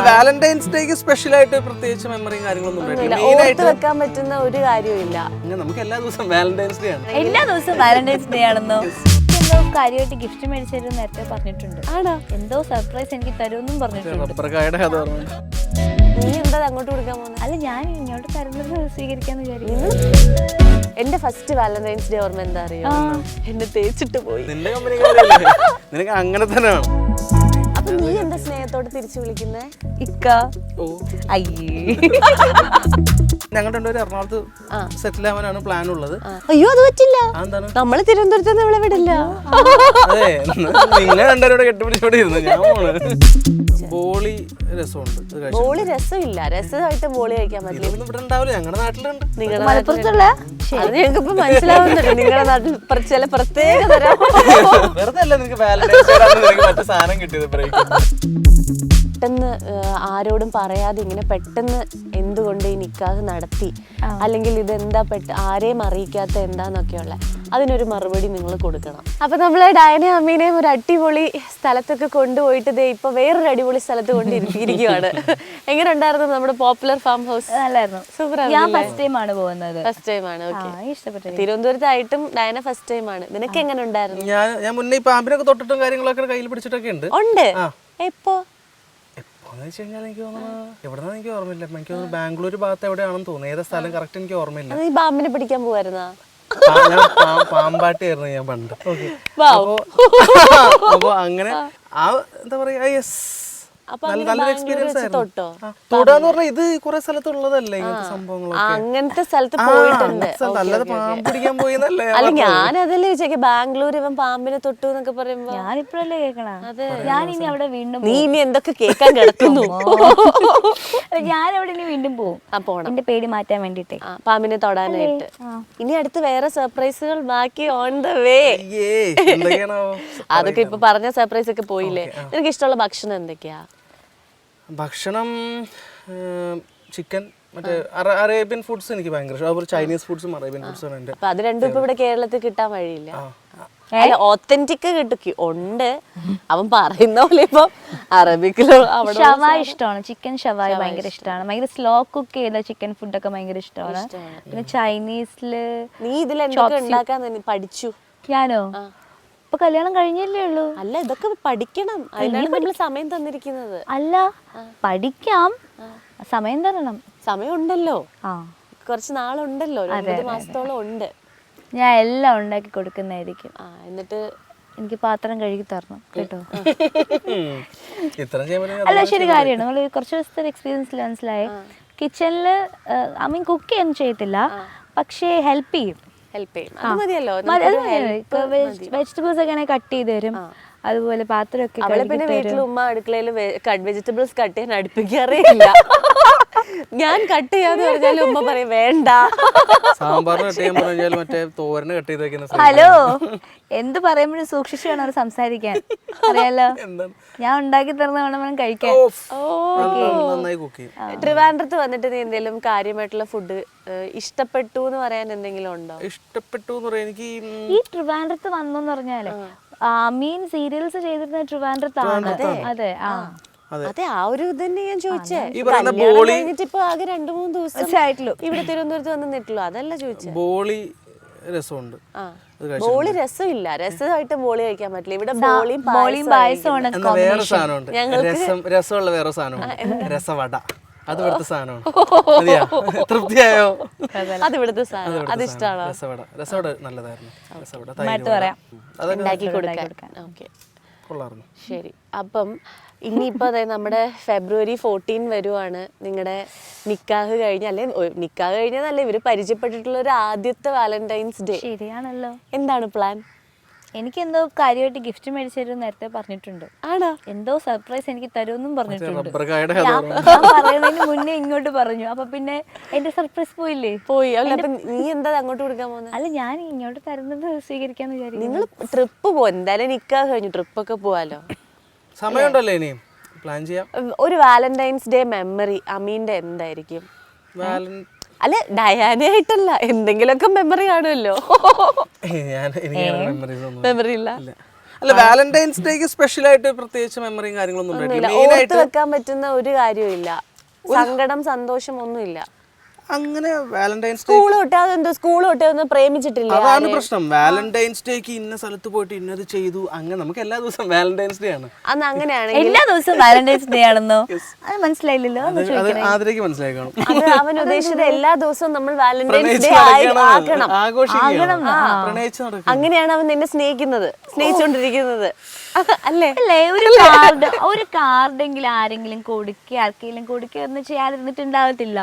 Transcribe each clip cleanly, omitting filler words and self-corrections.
Valentine's ഡേക്ക് special ആയിട്ട് പ്രത്യേകിച്ച് മെമ്മറിയും കാര്യങ്ങളൊന്നും ഓർത്ത് വെക്കാൻ പറ്റുന്ന ഒരു കാര്യമില്ല. നമുക്ക് എല്ലാ ദിവസവും വാലന്റൈൻസ് ഡേ ആണ്. എല്ലാ ദിവസവും വാലന്റൈൻസ് ഡേ ആണെന്നോ? എന്തോ കാര്യമായിട്ട് ഗിഫ്റ്റ് മേടിച്ചു നേരത്തെ പറഞ്ഞിട്ടുണ്ട്. ആണോ? എന്തോ സർപ്രൈസ് എനിക്ക് തരുമെന്നും പറഞ്ഞിട്ടുണ്ട്. നീ എന്താ അങ്ങോട്ട് കൊടുക്കാൻ പോകുന്നത്? അല്ല, ഞാൻ ഇങ്ങോട്ട് തരുന്നത് സ്വീകരിക്കാന്ന് വിചാരിക്കും. എന്റെ ഫസ്റ്റ് വാലന്റൈൻസ് ഡേ ഓർമ്മ എന്താ അറിയോ? എന്നെ തേച്ചിട്ട് പോയി. നിന്റെ കമ്പനി നിനക്ക് അങ്ങനെ തന്നെ വേണം. അപ്പൊ നീ എന്താ സ്നേഹത്തോടെ തിരിച്ചു വിളിക്കുന്നേ? ഇക്ക. അയ്യേ, ഞങ്ങളുടെ രണ്ടുപേരും എറണാകുളത്ത് സെറ്റിൽ ആവാനാണ് പ്ലാൻ ഉള്ളത്. അയ്യോ, അത് പറ്റില്ല. എന്താണ്? നമ്മള് തിരുവനന്തപുരത്ത് ഇവിടെ വിടില്ല. അതെ, നിങ്ങൾ രണ്ടുപേരോട് കെട്ടിപ്പിടിച്ചോടെ ഇരുന്നു. ഞാൻ പോണ്. ബോളി രസമുണ്ട്. ബോളി രസമില്ല. രസമായിട്ട് ബോളി കഴിക്കാൻ പറ്റില്ല. ഇവിടെ ഉണ്ടാവില്ല, ഞങ്ങളുടെ നാട്ടിലുണ്ട്. നിങ്ങളുടെ മലപ്പുറത്തുള്ള അത് ഞങ്ങൾക്ക് ഇപ്പൊ മനസ്സിലാവുന്നുണ്ട്. നിങ്ങളുടെ നാട്ടിൽ ചില പ്രത്യേക തരം വെറുതെ അല്ല നിനക്ക് വാലന്റൈൻസ് ഡേ മറ്റു സാധനം കിട്ടിയത്. പെട്ടെന്ന് ആരോടും പറയാതെ ഇങ്ങനെ പെട്ടെന്ന് എന്തുകൊണ്ട് ഈ നിക്കാഹ് നടത്തി, അല്ലെങ്കിൽ ഇതെന്താ ആരെയും അറിയിക്കാത്ത എന്താന്നൊക്കെയുള്ള അതിനൊരു മറുപടി നിങ്ങൾ കൊടുക്കണം. അപ്പൊ നമ്മള് ഡയനയും അമ്മീനെയും ഒരു അടിപൊളി സ്ഥലത്തൊക്കെ കൊണ്ടുപോയിട്ട് ഇപ്പൊ വേറൊരു അടിപൊളി സ്ഥലത്ത് കൊണ്ടിരിക്കുകയാണ്. എങ്ങനെ ഉണ്ടായിരുന്നു നമ്മുടെ പോപ്പുലർ ഫാം ഹൗസ്? നല്ലായിരുന്നു, സൂപ്പർ. ഞാൻ ഫസ്റ്റ് ടൈം ആണ് പോകുന്നത്. ഫസ്റ്റ് ടൈം ആണ്. ഇഷ്ടപ്പെട്ടു. തിരുവനന്തപുരത്തായിട്ടും ഡയന ഫസ്റ്റ് ടൈം ആണ്. നിനക്ക് എങ്ങനെ ഉണ്ടായിരുന്നു? ഞാൻ മുന്നേ ഈ പാമ്പിനൊക്കെ തൊട്ടിട്ടും കാര്യങ്ങളൊക്കെ കയ്യിൽ പിടിച്ചിട്ടൊക്കെ ഉണ്ട്. എപ്പോ? എനിക്ക് തോന്നുന്നു എനിക്ക് ഓർമ്മയില്ല. എനിക്ക് തോന്നുന്നു ബാംഗ്ലൂർ ഭാഗത്ത് എവിടെയാണെന്ന് തോന്നുന്നു. ഏതാ സ്ഥലം കറക്റ്റ് എനിക്ക് ഓർമ്മയില്ല. നീ പാമ്പിനെ പിടിക്കാൻ പോവായിരുന്നാ? പാമ്പാട്ടിയായിരുന്നു ഞാൻ പണ്ട്. അപ്പൊ അങ്ങനെ എന്താ പറയാ, നല്ലൊരു എക്സ്പീരിയൻസ് ആയിരുന്നു. തൊടാന്ന് പറഞ്ഞാൽ ഇത് കുറെ സ്ഥലത്തുള്ളതല്ലേ ഇങ്ങനത്തെ സംഭവങ്ങളൊക്കെ. അങ്ങനത്തെ സ്ഥലത്ത് പോയിട്ടുണ്ട്. നല്ലത് പാമ്പ് പിടിക്കാൻ പോയിന്നല്ലേ? അല്ല, ഞാനതല്ലേ ചോദിച്ചേ, ബാംഗ്ലൂർ ഇവൻ പാമ്പിനെ തൊട്ടു എന്നൊക്കെ പറയുമ്പോ ഞാനിപ്പോഴല്ലേ കേൾക്കണ. ഞാൻ ഇനി അവിടെ വീണ്ടും നീ ഇനി എന്തൊക്കെ കേൾക്കാൻ കിടക്കുന്നു. ഞാൻ അവിടെ ഇനി വീണ്ടും പോകും, എന്റെ പേടി മാറ്റാൻ വേണ്ടിട്ട്, പാമ്പിനെ തൊടാനായിട്ട്. ഇനി അടുത്ത് വേറെ സർപ്രൈസുകൾ ബാക്കി ഓൺ ദ വേ. അതൊക്കെ ഇപ്പൊ പറഞ്ഞ സർപ്രൈസ് ഒക്കെ പോയില്ലേ? നിനക്ക് ഇഷ്ടമുള്ള ഭക്ഷണം എന്തൊക്കെയാ? ഭക്ഷണം ചിക്കൻ, മറ്റേ അറേബ്യൻ ഫുഡ്സ് എനിക്ക് ഭയങ്കര ഇഷ്ടം. അതുപോലെ ചൈനീസ് ഫുഡ്സും അറേബ്യൻ ഫുഡ്സും ഉണ്ട്. അപ്പൊ അത് രണ്ടും ഇപ്പൊ ഇവിടെ കേരളത്തിൽ കിട്ടാൻ വഴിയില്ല. അല്ല, ഓത്തന്റിക് കിട്ടും ഉണ്ട്. അവൻ പറയുന്ന പോലെ ഇപ്പൊ അറബിക്കിലോ ഷവായ ഇഷ്ടമാണ്. ചിക്കൻ ഷവായ ഭയങ്കര ഇഷ്ടമാണ്. ഭയങ്കര സ്ലോ കുക്ക് ചെയ്ത ചിക്കൻ ഫുഡൊക്കെ ഭയങ്കര ഇഷ്ടമാണ്. പിന്നെ ചൈനീസില് നീ ഇതിൽ എന്തൊക്കെ ഉണ്ടാക്കാൻ പഠിച്ചു? ഞാനോ? ഇപ്പൊ കല്യാണം കഴിഞ്ഞല്ലേ ഉള്ളൂ. അല്ല, ഇതൊക്കെ പഠിക്കണം. അതിനാണ് നമ്മൾ സമയം തന്നിരിക്കുന്നത്. അല്ല, പഠിക്കാം, സമയം തരണം. സമയം ഉണ്ടല്ലോ, കുറച്ച് നാളുണ്ടല്ലോ, 9 മാസത്തോളം ഉണ്ട്. ഞാൻ എല്ലാം ഉണ്ടാക്കി കൊടുക്കുന്നതായിരിക്കും. എന്നിട്ട് എനിക്ക് പാത്രം കഴുകി തരണം കേട്ടോ. അല്ല, ശരി കാര്യമാണ്. നമ്മൾ കുറച്ച് ദിവസത്തെ എക്സ്പീരിയൻസിൽ മനസ്സിലായി, കിച്ചണില് കുക്ക് ചെയ്യാൻ ചെയ്യത്തില്ല, പക്ഷേ ഹെൽപ്പ് ചെയ്യും. വെജിറ്റബിൾസ് ഒക്കെ കട്ട് ചെയ്ത് തരും. അതുപോലെ പാത്രമൊക്കെ. പിന്നെ വീട്ടിൽ ഉമ്മ അടുക്കളയിൽ വെജിറ്റബിൾസ് കട്ട് ചെയ്യാൻ അടുപ്പിക്കാറില്ല. ഞാൻ കട്ട് ചെയ്യാന്ന് പറഞ്ഞാലും ഉമ്മ പറയും വേണ്ട. സാമ്പാറിന് കട്ട് ചെയ്യാൻ പറഞ്ഞാൽ മറ്റേ തോരന് കട്ട് ചെയ്ത് വെക്കുന്ന. ഹലോ, എന്ത് പറയുമ്പോഴും സൂക്ഷിച്ചു വേണം സംസാരിക്കാൻ. അറിയാലോ, ഞാൻ ഉണ്ടാക്കി തരുന്ന വേണം കഴിക്കാൻ. ട്രിവാൻഡ്രത്ത് വന്നിട്ട് നീ എന്തെങ്കിലും കാര്യമായിട്ടുള്ള ഫുഡ് ഇഷ്ടപ്പെട്ടു എന്ന് പറയാൻ എന്തെങ്കിലും ഉണ്ടോ? ഇഷ്ടപ്പെട്ടു എന്ന് പറയാൻ എനിക്ക് ഈ ട്രിവാൻഡ്രത്ത് വന്നെന്ന് പറഞ്ഞാല് മീൻ സീരിയൽസ് ചെയ്തിരുന്ന ട്രിവാൻഡ്രത്താണ്. അതെ, അതെ, ആ ഒരു ഇത് തന്നെ ഞാൻ ചോദിച്ചേ. ഇപ്പൊ ആകെ 2-3 ദിവസം ആയിട്ടുള്ളൂ ഇവിടെ തിരുവനന്തപുരത്ത് വന്ന് നിന്നിട്ടുള്ളൂ. അതല്ല ചോദിച്ചേ. ബോളി രസമുണ്ട്. ബോളി രസമില്ല. രസമായിട്ട് ബോളി കഴിക്കാൻ പറ്റില്ല. ഇവിടെ ബോളിയും പായസമാണ്. വേറെ സാധനമുണ്ട്, രസമുള്ള വേറെ സാധനമുണ്ട്, രസവട. അത് ഇവിടുത്തെ സാധനമാണ്. തൃപ്തിയായോ? അത് ഇവിടുത്തെ സാധനം. അത് ഇഷ്ടമാണോ? രസവട നല്ലതായിരുന്നു. രസവട ഉണ്ടാക്കി കൊടുക്കാൻ. ഓക്കെ, ശരി. അപ്പം ഇനിയിപ്പോൾ നമ്മുടെ ഫെബ്രുവരി 14 വരുവാണ് നിങ്ങളുടെ നിക്കാഹ് കഴിഞ്ഞ, അല്ലെ നിക്കാഹ് കഴിഞ്ഞതല്ലേ, ഇവര് പരിചയപ്പെട്ടിട്ടുള്ള ഒരു ആദ്യത്തെ വാലന്റൈൻസ് ഡേ. ശരിയാണല്ലോ. എന്താണ് പ്ലാൻ? എനിക്ക് എന്തോ കാര്യമായിട്ട് ഗിഫ്റ്റ് മേടിച്ചു തരും നേരത്തെ പറഞ്ഞിട്ടുണ്ട്. ആണോ? എന്തോ സർപ്രൈസ് എനിക്ക് തരുമെന്നും പറഞ്ഞിട്ടുണ്ട്. ഞാൻ പറയുന്നതിന് മുന്നേ ഇങ്ങോട്ട് പറഞ്ഞു. അപ്പൊ പിന്നെ എന്റെ സർപ്രൈസ് പോയില്ലേ? പോയി. നീ എന്താ അങ്ങോട്ട് കൊടുക്കാൻ പോകുന്നത്? അല്ല, ഞാൻ ഇങ്ങോട്ട് തരുന്നത് സ്വീകരിക്കാന്ന് വിചാരിക്കും. നിങ്ങൾ ട്രിപ്പ് പോകും എന്തായാലും, നിക്കാഹ് കഴിഞ്ഞു ട്രിപ്പൊക്കെ പോവാലോ. സമയമുണ്ടല്ലോ, ഇനിയും പ്ലാൻ ചെയ്യാം. ഒരു വാലന്റൈൻസ് ഡേ മെമ്മറി അമീന്റെ എന്തായിരിക്കും? അല്ല, ഡയാനയായിട്ടല്ല, എന്തെങ്കിലുമൊക്കെ മെമ്മറി കാണുമല്ലോ. മെമ്മറി ഇല്ല. അല്ല വാലന്റൈൻസ് ഡേക്ക് സ്പെഷ്യൽ ആയിട്ട് പ്രത്യേകിച്ച് മെമ്മറിയും കാര്യങ്ങളൊന്നും ഉണ്ടായിട്ടില്ല. ഓർത്ത് വെക്കാൻ പറ്റുന്ന ഒരു കാര്യമില്ല, സങ്കടം സന്തോഷം ഒന്നുമില്ല. അങ്ങനെ വാലന്റൈൻസ് ഡേ സ്കൂൾ തൊട്ട് അതെന്തോ സ്കൂൾ തൊട്ട് ഒന്നും പ്രേമിച്ചിട്ടില്ല. അതാണ് പ്രശ്നം. വാലന്റൈൻസ് ഡേക്ക് ഇന്ന സ്ഥലത്ത് പോയിട്ട് ഇന്നത് ചെയ്തു, അങ്ങനെ നമുക്ക് എല്ലാ ദിവസവും വാലന്റൈൻസ് ഡേ ആണ്. അന്ന് അങ്ങനെയാണെങ്കിൽ എല്ലാ ദിവസവും വാലന്റൈൻസ് ഡേ ആണെന്നോ? അത് മനസ്സിലായില്ലല്ലോ. അത് ആദരയ്ക്ക് മനസ്സിലായി കാണും. അത് അവൻ ഉദ്ദേശിച്ചത് എല്ലാ ദിവസവും നമ്മൾ വാലന്റൈൻസ് ഡേ ആക്കണം, ആഘോഷിക്കണം, പ്രണയിച്ച് നടക്കണം. അങ്ങനെയാണ് അവൻ നിന്നെ സ്നേഹിക്കുന്നത്, സ്നേഹിച്ചോണ്ടിരിക്കുന്നത് അല്ലേ? അല്ലേ, ഒരു കാർഡെങ്കിലും ആരെങ്കിലും കൊടുക്കുക, ആർക്കെങ്കിലും കൊടുക്കുക എന്ന് ചെയ്യാതിരുന്നിട്ടുണ്ടാവത്തില്ല.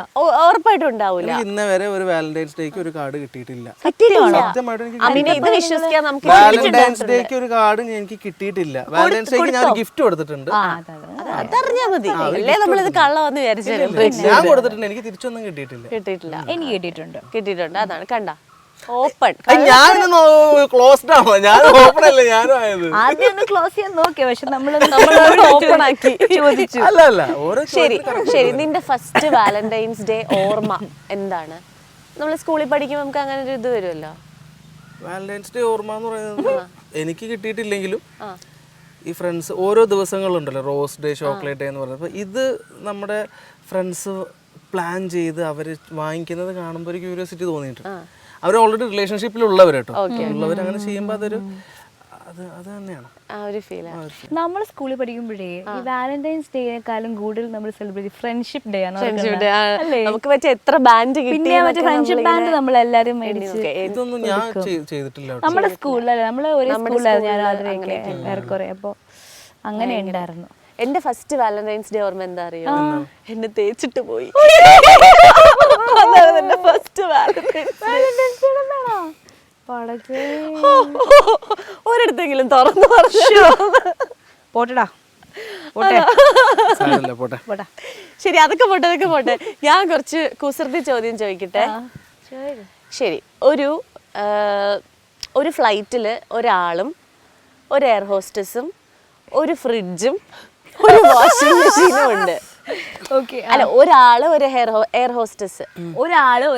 ഉറപ്പായിട്ടും ഉണ്ടാവൂല. ഇന്ന വരെ ഒരു വാലന്റൈൻസ് ഡേക്ക് ഒരു കാർഡ് കിട്ടിയിട്ടില്ല. സത്യമായിട്ടും ഇത് വിശ്വസിക്കാൻ നമുക്ക്. വാലന്റൈൻസ് ഡേക്ക് ഒരു കാർഡ് എനിക്ക് കിട്ടിയിട്ടില്ല. വാലന്റൈൻസ് ഡേക്ക് ഞാൻ ഗിഫ്റ്റ് കൊടുത്തിട്ടുണ്ട്. അതറിഞ്ഞാ മതി, അല്ലേ നമ്മളിത് കള്ളവന്ന് വിചാരിച്ചാലും. ഞാൻ കൊടുത്തിട്ടുണ്ട്, എനിക്ക് തിരിച്ചൊന്നും കിട്ടിയിട്ടില്ല. എനിക്ക് കിട്ടിയിട്ടുണ്ട്. അതാണ് കണ്ട ഓപ്പൺ. ഞാൻ ക്ലോസ്ഡ് ആണോ? ഞാൻ ഓപ്പൺ അല്ലേ ഞാനും ആയത്. ആദ്യം ഒന്ന് ക്ലോസ് ചെയ്യാൻ നോക്കിയ, പക്ഷെ നമ്മൾ ഓപ്പൺ ആക്കി ചോദിച്ചു. അല്ല ഓരോ ശരി. നിന്റെ ഫസ്റ്റ് വാലന്റൈൻസ് ഡേ ഓർമ്മ എന്താണ്? നമ്മൾ സ്കൂളിൽ പഠിക്കുമ്പോൾ നമുക്ക് അങ്ങനെ ഒരു ഇത് വരുമല്ലോ. വാലന്റൈൻസ് ഡേ ഓർമ്മ എന്ന് പറയുന്നത് എനിക്ക് കിട്ടിയിട്ടില്ലെങ്കിലും ഈ ഫ്രണ്ട്സ് ഓരോ ദിവസങ്ങളുണ്ടല്ലോ, റോസ് ഡേ, ചോക്ലേറ്റ് ഡേ എന്ന് പറയുന്നത്. അപ്പോൾ ഇത് നമ്മുടെ ഫ്രണ്ട്സ് പ്ലാൻ ചെയ്ത് അവർ വാങ്ങിക്കുന്നത് കാണുമ്പോൾ ഒരു ക്യൂരിയോസിറ്റി തോന്നിയിട്ടുണ്ട്. അവർ ഓൾറെഡി റിലേഷൻഷിപ്പിലുള്ളവർ കേട്ടോ, ഉള്ളവർ അങ്ങനെ ചെയ്യുമ്പോൾ അതൊരു അത് തന്നെയാണ് ആ ഒരു ഫീൽ. നമ്മൾ സ്കൂളിൽ പഠിക്കുമ്പോഴേ ഈ വാലന്റൈൻസ് ഡേയെക്കാളും കൂടുതൽ നമ്മൾ സെലിബ്രേറ്റ് ഫ്രണ്ട്ഷിപ്പ് ഡേ ആണ്. നമുക്ക് പറ്റിയ എത്ര ബാൻഡ് കിട്ടി, പിന്നെ മറ്റേ ഫ്രണ്ട്ഷിപ്പ് ബാൻഡ് നമ്മൾ എല്ലാരും മേടിച്ച്. ഇതൊന്നും ഞാൻ ചെയ്തിട്ടില്ല നമ്മുടെ സ്കൂളിലല്ലേ, നമ്മള് ഒരേ സ്കൂളിലായിരുന്നു ഞാൻ ആദ്യമൊക്കെ ഏറെക്കുറെ. അപ്പോൾ അങ്ങനെ ഉണ്ടായിരുന്നു. എന്റെ ഫസ്റ്റ് വാലന്റൈൻസ് ഡേ ഓർമ്മ എന്താ അറിയോ? എന്നെ തേച്ചിട്ട് പോയി. എന്റെ ഫസ്റ്റ് ഒരിടത്തെങ്കിലും തുറന്നു പറഞ്ഞു. പോട്ടെടാ. ശരി, അതൊക്കെ പോട്ടെ. ഞാൻ കുറച്ച് കുസൃതി ചോദ്യം ചോദിക്കട്ടെ? ശരി. ഒരു ഫ്ലൈറ്റില് ഒരാളും ഒരു എയർ ഹോസ്റ്റസും ഒരു ഫ്രിഡ്ജും ഒരു വാഷിംഗ് മെഷീനും ഉണ്ട്. അല്ല, ഒരാള് ഒരു എയർ ഹോസ്റ്റസ്, ഒരു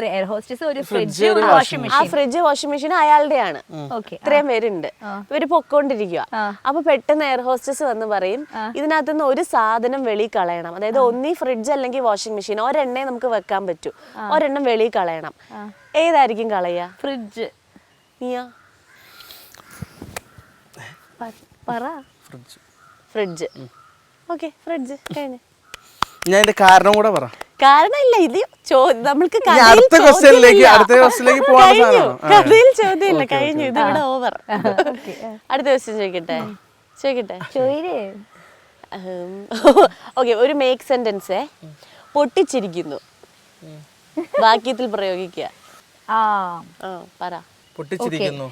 എയർ ഹോസ്റ്റസ്, ഒരു ഫ്രിഡ്ജ്, ഒരു വാഷിംഗ് മെഷീൻ. ആ ഫ്രിഡ്ജ് വാഷിംഗ് മെഷീൻ അയാളുടെയാണ്. ഇത്രയും പേരുണ്ട്. ഇവര് പൊക്കോണ്ടിരിക്കുക. അപ്പൊ പെട്ടെന്ന് എയർ ഹോസ്റ്റസ് വന്ന് പറയും, ഇതിനകത്തുനിന്ന് ഒരു സാധനം വെളി കളയണം. അതായത് ഒന്നീ ഫ്രിഡ്ജ് അല്ലെങ്കിൽ വാഷിംഗ് മെഷീൻ, ഒരെണ്ണേ നമുക്ക് വെക്കാൻ പറ്റൂ, ഒരെണ്ണം വെളി കളയണം. ഏതായിരിക്കും കളയാ? ഫ്രിഡ്ജ്. നീയാ? ഫ്രിഡ്ജ്. ഓക്കെ, ഫ്രിഡ്ജ് കഴിഞ്ഞു. ഞാൻ എന്റെ കാരണം കൂടെ പറ. കാരണമില്ല, ഇത് നമ്മൾക്ക് അടുത്ത ക്വസ്റ്റ്യനിലേക്ക് കഥയിൽ ചോദ്യമില്ല, കഴിഞ്ഞു. ഇത് ഇവിടെ ഓവർ. അടുത്ത ക്വസ്റ്റ്യൻ ചോദിക്കട്ടെ? ഓക്കെ, ഒരു മേക്ക് സെന്റൻസ്. പൊട്ടിച്ചിരിക്കുന്നു, വാക്യത്തിൽ പ്രയോഗിക്കുക. പറ. പൊട്ടിച്ചിരിക്കുന്നു.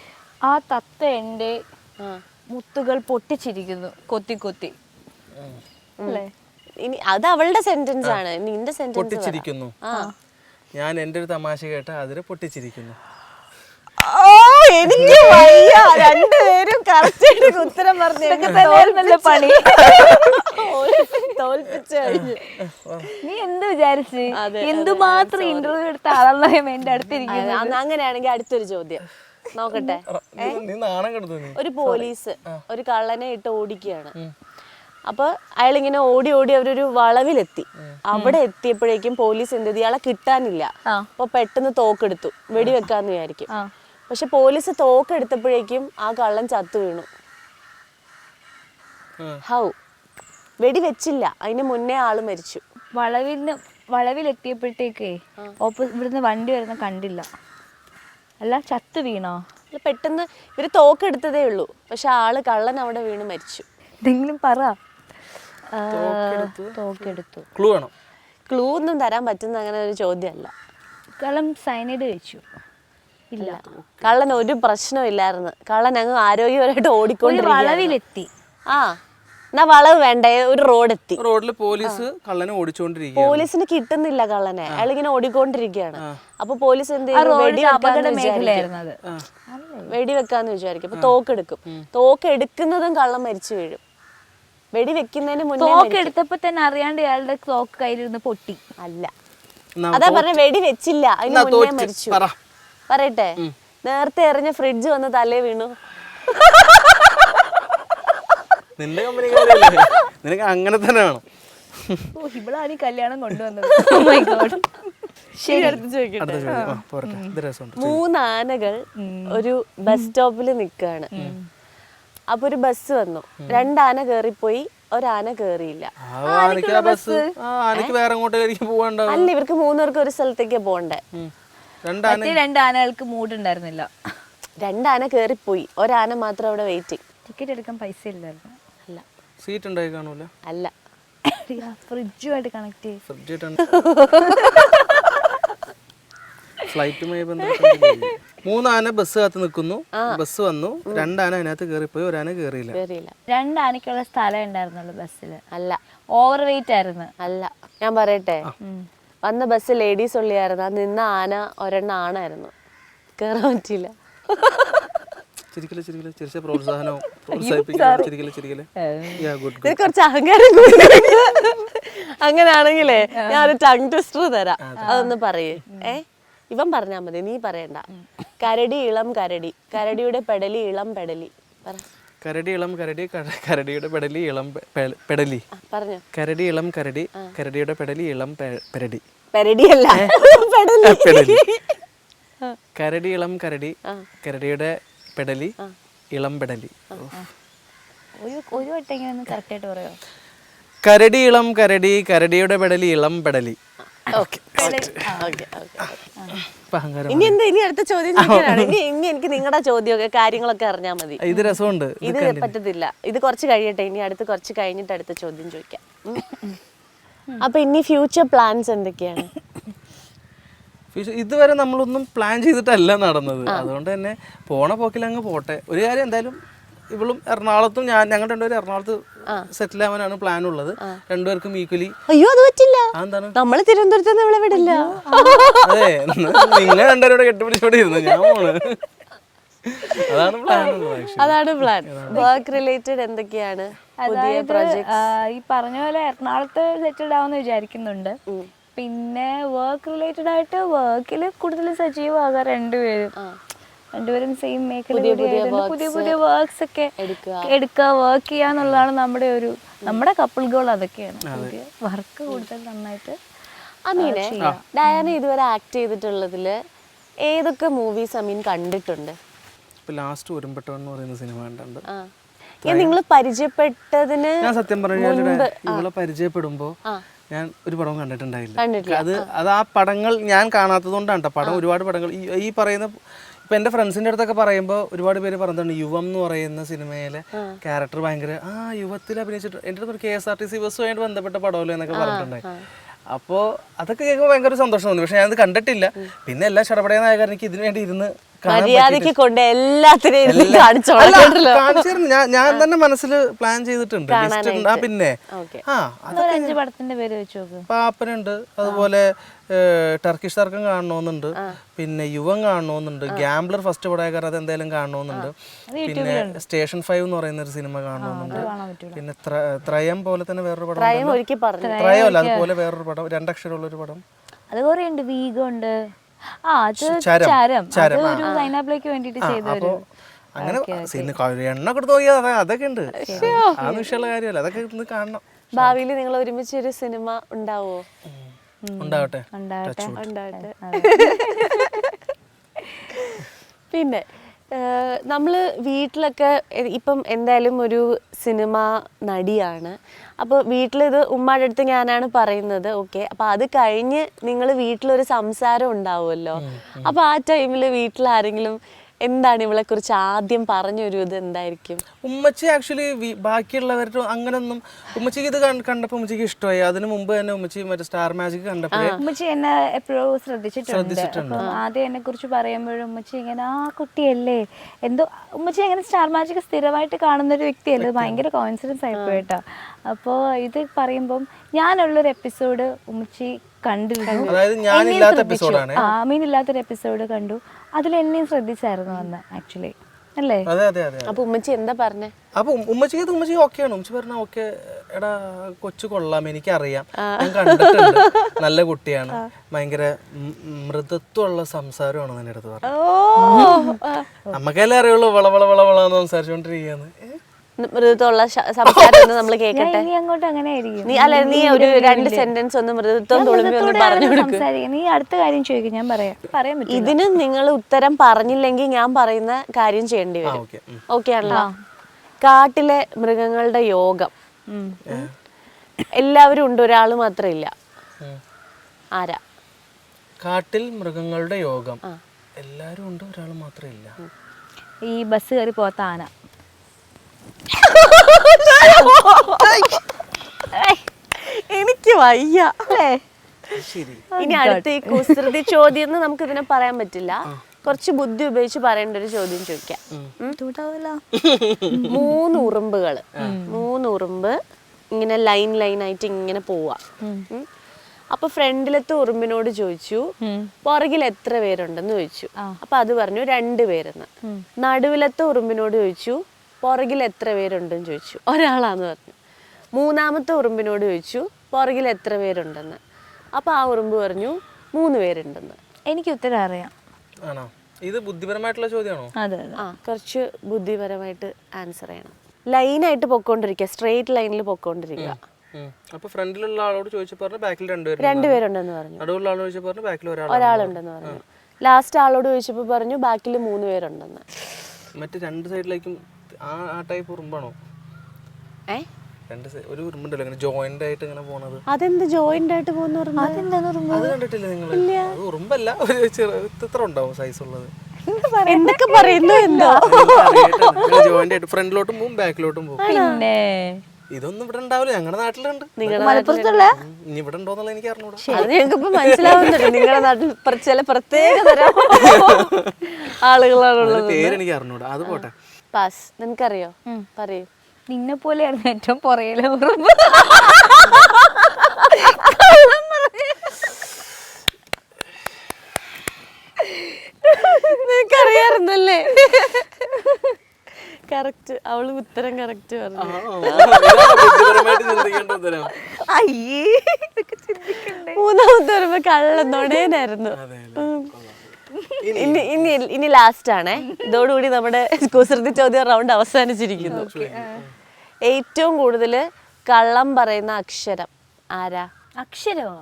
ആ തത്ത എന്റെ മുത്തുകൾ പൊട്ടിച്ചിരിക്കുന്നു, കൊത്തി. അല്ലേ? ഇനി അത് അവളുടെ സെന്റൻസ് ആണ്. നിന്റെ സെന്റൻസ്. പൊട്ടിച്ചിരിക്കുന്നു. ഞാൻ എന്റെ ഒരു തമാശ കേട്ട അതിന് പൊട്ടിച്ചിരിക്കുന്നു. എനിക്ക് വയ്യ. രണ്ടുപേരും കറക്റ്റ് ഉത്തരം പറഞ്ഞു. പണി തോൽപ്പിച്ചു കഴിഞ്ഞു. നീ എന്ത് വിചാരിച്ച്? എന്തുമാത്രം ഇന്റർവ്യൂ എടുത്ത ആളാണോ എന്റെ അടുത്തിരിക്കുന്നത്? അങ്ങനെയാണെങ്കിൽ അടുത്തൊരു ചോദ്യം നോക്കട്ടെ. ഒരു പോലീസ് ഒരു കള്ളനെ ഇട്ട് ഓടിക്കുകയാണ്. അപ്പൊ അയാളിങ്ങനെ ഓടി അവരൊരു വളവിലെത്തി. അവിടെ എത്തിയപ്പോഴേക്കും പോലീസ് എന്ത് ചെയ്തു? ഇയാളെ കിട്ടാനില്ല. അപ്പൊ പെട്ടെന്ന് തോക്കെടുത്തു, വെടിവെക്കാന്ന് വിചാരിക്കും. പക്ഷെ പോലീസ് തോക്കെടുത്തപ്പോഴേക്കും ആ കള്ളൻ ചത്തു വീണു. ഹൗ? വെടിവെച്ചില്ല, അതിന് മുന്നേ ആള് മരിച്ചു. വളവിലെത്തിയപ്പോഴത്തേക്കേ ഇവിടുന്ന് വണ്ടി വരുന്ന കണ്ടില്ല. അല്ല, ചത്തു വീണോ? പെട്ടെന്ന് ഇവര് തോക്കെടുത്തതേ ഉള്ളൂ, പക്ഷെ കള്ളൻ അവിടെ വീണ് മരിച്ചു. എന്തെങ്കിലും പറ. തോക്കെടുത്തു. ക്ലൂ ഒന്നും തരാൻ പറ്റുന്ന അങ്ങനെ ഒരു ചോദ്യമല്ല. കള്ളൻ സൈനൈഡ് കഴിച്ചു? ഇല്ല. കള്ളൻ ഒരു പ്രശ്നമില്ലായിരുന്നു. കള്ളൻ അങ്ങ് ആരോഗ്യപരമായിട്ട് ഓടിക്കൊണ്ടിരിക്കും. എന്നാ വളവ് വേണ്ടേ? ഒരു റോഡിൽ പോലീസ് കള്ളനെ ഓടിച്ചോണ്ടിരിക്കുക. പോലീസിന് കിട്ടുന്നില്ല കള്ളനെ, അയാളിങ്ങനെ ഓടിക്കൊണ്ടിരിക്കുകയാണ്. അപ്പൊ പോലീസ് എന്ത് വെടിവെക്കാന്ന് വിചാരിക്കും. അപ്പൊ തോക്കെടുക്കും. തോക്കെടുക്കുന്നതും കള്ളൻ മരിച്ചു വീഴും. വെടിവെക്കുന്നതിന് മുന്നേ തോക്കെടുത്തപ്പോ തന്നെ അറിയാണ്ട് ഇയാളുടെ തോക്ക് കയ്യിലിരുന്ന് പൊട്ടി. അല്ല, അതാ പറഞ്ഞ വെടിവെച്ചില്ല, അതിന് മുന്നേ മരിച്ചു. പറയട്ടെ? നേരത്തെ എറിഞ്ഞ ഫ്രിഡ്ജ് വന്ന് തലേ വീണു. നിന്റെ കമ്പനി നിനക്ക് അങ്ങനെ തന്നെ വേണം. ഓ ഇവളാണ് ഈ കല്യാണം കൊണ്ടുവന്നത്. Oh my God. ശരി, അടുത്ത് ചോദിക്കട്ടെ. അടുത്ത ചോദ്യം. ആ, പോരട്ടെ. ഇത് രസമുണ്ട്. 3 ആനകൾ ഒരു ബസ് സ്റ്റോപ്പിൽ നിൽക്കുകയാണ്. അപ്പൊ ഒരു ബസ് വന്നു, 2 ആന കേറിപ്പോയി, 1 ആന കേറിയില്ല. ആനക്ക് ആ ബസ് ആനക്ക് വേറെ അങ്ങോട്ടേക്ക് പോവാണ്ടാവും. അല്ല, ഇവർക്ക് 3 പേർക്ക് ഒരു സ്ഥലത്തേക്ക് പോണ്ടേ. 2 ആന മറ്റേ 2 ആനകൾക്ക് മൂഡ് ഉണ്ടായിരുന്നില്ല. 2 ആന കേറിപ്പോയി, 1 ആന മാത്രം അവിടെ വെയിറ്റിംഗ്. ടിക്കറ്റ് എടുക്കാൻ പൈസ ഇല്ലായിരുന്നു. അല്ല സീറ്റ് ഉണ്ടായി കാണൂല. അല്ല ഫ്രിഡ്ജുമായിട്ട് കണക്ട് ചെയ്യും. ഫ്രിഡ്ജ് ഫ്ലൈറ്റുമായി ബന്ധപ്പെട്ട് 3 ആന ബസ് കാത്ത് നിൽക്കുന്നു. ബസ് വന്നു, 2 ആന അതിനകത്ത് കയറിപ്പോയി, 1 ആന കയറിയില്ല. 2 ആനയ്ക്കുള്ള സ്ഥലം ഉണ്ടായിരുന്നുള്ളൂ ബസ്സിൽ. അല്ല ഓവർ വെയിറ്റ് ആയിരുന്നു. അല്ല, ഞാൻ പറയട്ടെ, വന്ന ബസ് ലേഡീസ് ഉള്ളിയായിരുന്നു. നിന്ന ആന 1 ആണായിരുന്നു, കേറാൻ പറ്റിയില്ല. ചിരിച്ച പ്രോത്സാഹനവും പ്രോത്സാഹിപ്പിക്കല്. ഇത് കുറച്ച് അഹങ്കാരം കൂടുതൽ. അങ്ങനാണെങ്കിലേ ഞാൻ ഒരു ടങ് ട്വിസ്റ്റർ തരാം, അതൊന്ന് പറയേ. ഇവൻ പറഞ്ഞാ മതി, നീ പറയണ്ട. കരടി ഇളം കരടി, കരടിയുടെ പെടലി ഇളം പെടലി. കരടി ഇളം കരടി, കരടിയുടെ പെടലി ഇളം പെടലി. പറഞ്ഞോ. കരടി ഇളം കരടി, കരടിയുടെ പെടലി ഇളം പെരടി. പെരടിയല്ല, പെടലി. കരടി ഇളം കരടി, കരടിയുടെ പെടലി ഇളം പെടലി. ഒരു വട്ടം ഇങ്ങനെ ഒന്ന് കറക്റ്റ് ആയിട്ട് പറയോ. കരടി ഇളം കരടി, കരടിയുടെ പെടലി ഇളം പെടലി. ഇനി എന്താ, ഇനി അടുത്ത ചോദ്യം ചോദിക്കാനാണ്. ഇനി എനിക്ക് നിങ്ങളുടെ ചോദ്യമൊക്കെ കാര്യങ്ങളൊക്കെ അറിഞ്ഞാൽ മതി. ഇത് രസമുണ്ട്. ഇത് പറ്റത്തില്ല, ഇത് കുറച്ച് കഴിയട്ടെ. ഇനി അടുത്ത് കുറച്ച് കഴിഞ്ഞിട്ട് അടുത്ത ചോദ്യം ചോദിക്കാം. അപ്പൊ ഇനി ഫ്യൂച്ചർ പ്ലാൻസ് എന്തൊക്കെയാണ്? ഇതുവരെ നമ്മളൊന്നും പ്ലാൻ ചെയ്തിട്ടല്ല നടന്നത്. അതുകൊണ്ട് തന്നെ പോണ പോക്കിൽ അങ്ങ് പോട്ടെ. ഒരു കാര്യം എന്തായാലും, ഇവളും എറണാകുളത്തും ഞങ്ങൾ രണ്ടുപേരും എറണാകുളത്ത് സെറ്റിൽ ആവാനാണ് പ്ലാൻ ഉള്ളത്. രണ്ടുപേർക്കും ഈക്വലി. അയ്യോ അത് പറ്റില്ല, എന്താണ്, നമ്മള് തിരുവനന്തപുരത്ത് നമ്മളെ വിടില്ല. അതെ, നിങ്ങൾ രണ്ടുപേരോട് കെട്ടിപ്പിടിച്ചോടെ ഇരുന്നു, ഞാൻ പോണ്. അതാണ് പ്ലാൻ. അതാണ് പ്ലാൻ. വർക്ക് റിലേറ്റഡ് എന്തൊക്കെയാണ് പുതിയ പ്രോജക്ട്സ്? ഈ പറഞ്ഞ പോലെ എറണാകുളത്ത് സെറ്റിൽഡ് ആവുമെന്ന് വിചാരിക്കുന്നുണ്ട്. പിന്നെ വർക്ക് റിലേറ്റഡ് ആയിട്ട് വർക്കിൽ കൂടുതൽ സജീവമാകാം. രണ്ടുപേരും സെയിം മേഖല, പുതിയ പുതിയ വർക്ക്സ് ഒക്കെ എടുക്കുക, വർക്ക് ചെയ്യാന്നുള്ളതാണ് നമ്മുടെ കപ്പിൾ ഗോൾ. അതൊക്കെയാണ് പുതിയ വർക്ക് കൂടുതൽ നന്നായിട്ട്. അമീനെ, ഡയാന ഇതുവരെ ആക്ട് ചെയ്തിട്ടുള്ളതില് ഏതൊക്കെ മൂവീസ് അമീൻ കണ്ടിട്ടുണ്ട്? ലാസ്റ്റ് ഒരുമ്പെട്ടോ എന്ന് പറയുന്ന സിനിമ കണ്ടിട്ടുണ്ട്. നിങ്ങൾ പരിചയപ്പെട്ടതിന് ഞാൻ സത്യം പറഞ്ഞാൽ ഇവളെ പരിചയപ്പെടുമ്പോ ഞാൻ ഒരു പടവും കണ്ടിട്ടുണ്ടായില്ല. അത് ആ പടങ്ങൾ ഞാൻ കാണാത്തത് കൊണ്ടാണ് കേട്ടോ. പടം ഒരുപാട് പടങ്ങൾ ഈ പറയുന്ന, ഇപ്പൊ എന്റെ ഫ്രണ്ട്സിന്റെ അടുത്തൊക്കെ പറയുമ്പോൾ ഒരുപാട് പേര് പറഞ്ഞിട്ടുണ്ട് യുവം എന്ന് പറയുന്ന സിനിമയിലെ ക്യാരക്ടർ ഭയങ്കര യുവത്തിൽ അഭിനയിച്ചിട്ട്. എൻ്റെ അടുത്ത് KSRTC ബസ്സുമായിട്ട് ബന്ധപ്പെട്ട പടമല്ലോ എന്നൊക്കെ പറഞ്ഞിട്ടുണ്ടായി. അപ്പോൾ അതൊക്കെ കേൾക്കുമ്പോൾ ഭയങ്കര സന്തോഷം തോന്നി. പക്ഷെ ഞാനത് കണ്ടിട്ടില്ല. പിന്നെ എല്ലാം ഷടപടയെന്നായ കാരണം എനിക്ക് ഇതിനു വേണ്ടി ഇരുന്ന് മര്യാദയ്ക്ക് കൊണ്ട് എല്ലാത്തിനും ഞാൻ തന്നെ മനസ്സിൽ പ്ലാൻ ചെയ്തിട്ടുണ്ട്. പിന്നെ 5 പടത്തിന്റെ പേര് വെച്ച് നോക്ക്. പാപ്പനുണ്ട്, അതുപോലെ ടർക്കിഷ് തർക്കം കാണണമെന്നുണ്ട്, പിന്നെ യുവം കാണണമെന്നുണ്ട്, ഗാംബ്ലർ ഫസ്റ്റ് പടമായ കാരണം അത് എന്തായാലും കാണണമെന്നുണ്ട്, പിന്നെ സ്റ്റേഷൻ 5 എന്ന് പറയുന്ന ഒരു സിനിമ കാണണമെന്നുണ്ട്, പിന്നെ ത്രയം പോലെ തന്നെ വേറൊരു പടം, ത്രയമല്ല അതുപോലെ വേറൊരു പടം, 2 അക്ഷരമുള്ള ഒരു പടം, അത് കുറെ ഉണ്ട്. വീഗോ ഉണ്ട്. ചരം ഒരു സൈനാപ്ലേക്ക് വേണ്ടിട്ട് ചെയ്തൊരു. അങ്ങനെ എണ്ണ കൊടുത്ത് നോക്കിയാൽ അതൊക്കെ ഉണ്ട്. അതൊന്നും വിഷയമുള്ള കാര്യമല്ല, അതൊക്കെ ഇന്ന് കാണണം. ഭാവിയിൽ നിങ്ങൾ ഒരുമിച്ച് ഒരു സിനിമ ഉണ്ടാവോ? ഉണ്ടാവട്ടെ. പിന്നെ നമ്മൾ വീട്ടിലൊക്കെ ഇപ്പം എന്തായാലും ഒരു സിനിമ നടിയാണ്. അപ്പോൾ വീട്ടിലിത് ഉമ്മയുടെ അടുത്ത് ഞാനാണ് പറയുന്നത്. ഓക്കെ, അപ്പോൾ അത് കഴിഞ്ഞ് നിങ്ങൾ വീട്ടിലൊരു സംസാരം ഉണ്ടാവുമല്ലോ. അപ്പോൾ ആ ടൈമിൽ വീട്ടിൽ ആരെങ്കിലും എന്താണ് ഇവളെ കുറിച്ച് ആദ്യം പറഞ്ഞൊരു ഇത് എന്തായിരിക്കും? ഉമ്മച്ചി ആക്ച്വലി ബാക്കിയുള്ളവരുടെ അങ്ങനൊന്നും, ഉമ്മച്ചിക്ക് ഇത് കണ്ടപ്പോൾ ഉമ്മച്ചിക്ക് ഇഷ്ടമായി. അതിന് മുമ്പ് തന്നെ ഉമ്മച്ചി മറ്റേ സ്റ്റാർ മാജിക് കണ്ടപ്പോഴേ ഉമ്മച്ചി എന്നെ എപ്പോഴും ശ്രദ്ധിച്ചിട്ടുണ്ട്. ആദ്യം എന്നെ കുറിച്ച് പറയുമ്പോഴും ഉമ്മച്ചി ഇങ്ങനെ ആ കുട്ടിയല്ലേ എന്തോ, ഉമ്മച്ചി അങ്ങനെ സ്റ്റാർ മാജിക് സ്ഥിരമായിട്ട് കാണുന്ന ഒരു വ്യക്തിയല്ലേ. ഭയങ്കര കോയിൻസിഡൻസ് ആയിപ്പോയി കേട്ടോ. അപ്പോൾ ഇത് പറയുമ്പം ഞാനുള്ളൊരു എപ്പിസോഡ് ഉമ്മച്ചി കണ്ടിരുന്നു. അമീനില്ലാത്തൊരു എപ്പിസോഡ് കണ്ടു. അതിൽ എന്നെയും ശ്രദ്ധിച്ചായിരുന്നു അന്ന് ആക്ച്വലി, അല്ലേ? അപ്പൊ ഉമ്മച്ചി എന്താ പറഞ്ഞേ? അപ്പൊ ഉമ്മച്ചി ഓക്കെയാണ്. ഉമ്മച്ചി പറഞ്ഞ ഓക്കെ, എടാ കൊച്ചു കൊള്ളാം, എനിക്കറിയാം, ഞാൻ കണ്ടിട്ടുണ്ട്, നല്ല കുട്ടിയാണ്, ഭയങ്കര മൃദുത്വമുള്ള സംസാരമാണ് എന്റെ അടുത്ത് പറഞ്ഞത്. നമുക്കെല്ലാം അറിയുള്ളൂ വളവളവളവളന്ന് സംസാരിച്ചോണ്ടിരിക്കുകയാണ്. മൃദുത്വമുള്ള സംസാരം നമ്മൾ കേൾക്കട്ടെ. ഇനി അങ്ങോട്ട് അങ്ങനെ ആയിരിക്കും. നീ ഒരു 2 സെന്റൻസ് ഒന്ന് മൃദുത്വം തുളുമ്പി ഒന്ന് പറഞ്ഞു കൊടുക്കും. നീ അടുത്ത കാര്യം ചോദിക്കും, ഞാൻ പറയാൻ പറ്റും. ഇതിന് നിങ്ങൾ ഉത്തരം പറഞ്ഞില്ലെങ്കിൽ ഞാൻ പറയുന്ന കാര്യം ചെയ്യേണ്ടി വരും. ഓക്കെ ആണല്ലോ? കാട്ടിലെ മൃഗങ്ങളുടെ യോഗം എല്ലാവരും ഉണ്ട്, ഒരാൾ മാത്രം ഇല്ല. ആരാ? കാട്ടിൽ മൃഗങ്ങളുടെ യോഗം എല്ലാരും ഉണ്ട്, ഒരാൾ മാത്രം ഇല്ല. ഈ ബസ് കയറി പോത്ത ആന. എനിക്ക് വയ്യ. ശരി, ഇനി അടുത്ത ഈ കുസൃതി ചോദ്യം എന്ന് നമുക്ക് ഇതിനെ പറയാൻ പറ്റില്ല. കുറച്ച് ബുദ്ധി ഉപയോഗിച്ച് പറയേണ്ട ഒരു ചോദ്യം ചോദിക്കാം. 3 ഉറുമ്പുകൾ, 3 ഉറുമ്പ് ഇങ്ങനെ ലൈൻ ആയിട്ട് ഇങ്ങനെ പോവാ. അപ്പൊ ഫ്രണ്ടിലത്തെ ഉറുമ്പിനോട് ചോദിച്ചു പുറകിൽ എത്ര പേരുണ്ടെന്ന് ചോദിച്ചു. അപ്പൊ അത് പറഞ്ഞു 2 പേരെന്ന്. നടുവിലത്തെ ഉറുമ്പിനോട് ചോദിച്ചു പുറകിൽ എത്ര പേരുണ്ടെന്ന് ചോദിച്ചു. ഒരാളാന്ന് പറഞ്ഞു. 3ാമത്തെ ഉറുമ്പിനോട് ചോദിച്ചു പുറകിൽ എത്ര പേരുണ്ടെന്ന്. അപ്പൊ ആ ഉറുമ്പ് പറഞ്ഞു 3 പേരുണ്ടെന്ന്. എനിക്ക് ഉത്തരം അറിയാം. ആണോ? ഇത് ബുദ്ധിപരമായിട്ടുള്ള ചോദ്യമാണോ? അതെ. കുറച്ച് ബുദ്ധിപരമായിട്ട് ആൻസർ ചെയ്യണം. ലൈനായിട്ട് പൊക്കോണ്ടിരിക്കുക, സ്ട്രെയിറ്റ് ലൈനിൽ പൊക്കോണ്ടിരിക്കുക. അപ്പൊ ഫ്രണ്ടിലുള്ള ആളോട് ചോദിച്ചപ്പോൾ പറഞ്ഞു ബാക്കിൽ 2 പേരുണ്ടെന്ന് പറഞ്ഞു. നടുവുള്ള ആളോട് ചോദിച്ചപ്പോൾ പറഞ്ഞു ബാക്കിൽ ഒരാളുണ്ടെന്ന് പറഞ്ഞു. ലാസ്റ്റ് ആളോട് ചോദിച്ചപ്പോൾ പറഞ്ഞു ബാക്കിൽ 3 പേരുണ്ടെന്ന്. മറ്റേ 2 സൈഡിലേക്കും ആ ടൈപ്പ് ഉറുമ്പാണോ? ഒരു ഉറുമ്പുണ്ടല്ലോ ഇങ്ങനെ ജോയിന്റ് ആയിട്ട് ഇങ്ങനെ പോണത്. അതെന്ത് ജോയിന്റ് ആയിട്ട് പോകുന്ന ഉറുമ്പ്? അത് കണ്ടിട്ടില്ല നിങ്ങൾ? അത് ഉറുമ്പല്ല, ഒരു ഇത്ര ഉണ്ടാവും സൈസ് ഉള്ളത്. എന്തൊക്കെ പറയുന്നു എന്തോ. ജോയിന്റ് ആയിട്ട് ഫ്രണ്ടിലോട്ടും പോകും ബാക്കിലോട്ടും പോകും. പിന്നെ ഇതൊന്നും ഇവിടെ ഉണ്ടാവില്ല, ഞങ്ങളുടെ നാട്ടിലുണ്ട്. മലപ്പുറത്തുള്ള ഇനി ഇവിടെ ഉണ്ടോന്നുള്ള എനിക്ക് അറിഞ്ഞൂടാ. അത് ഞങ്ങൾക്ക് ഇപ്പൊ മനസ്സിലാവുന്നുണ്ട്. നിങ്ങളുടെ നാട്ടിൽ ചില പ്രത്യേക തരം ആളുകളാണുള്ളത്. പേരെനിക്ക് അറിഞ്ഞൂടാ, അത് പോട്ടെ. പാസ്. നിനക്കറിയോ? പറയൂ. നിന്നെ പോലെയാണ് ഏറ്റവും പുറകിലെ ഉറുമ്പ്. നിനക്കറിയാറുന്നല്ലേ? കറക്റ്റ്, അവള് ഉത്തരം കറക്റ്റ് പറഞ്ഞു. അയ്യേ, 3ാമത്തെ വരുമ്പോ കള്ളനൊടേനായിരുന്നു. ഇനി ലാസ്റ്റ് ആണേ. ഇതോടുകൂടി നമ്മുടെ കുസൃതി ചോദ്യം റൗണ്ട് അവസാനിച്ചിരിക്കുന്നു. ഏറ്റവും കൂടുതൽ കള്ളം പറയുന്ന അക്ഷരം ആരാ? അക്ഷരമോ?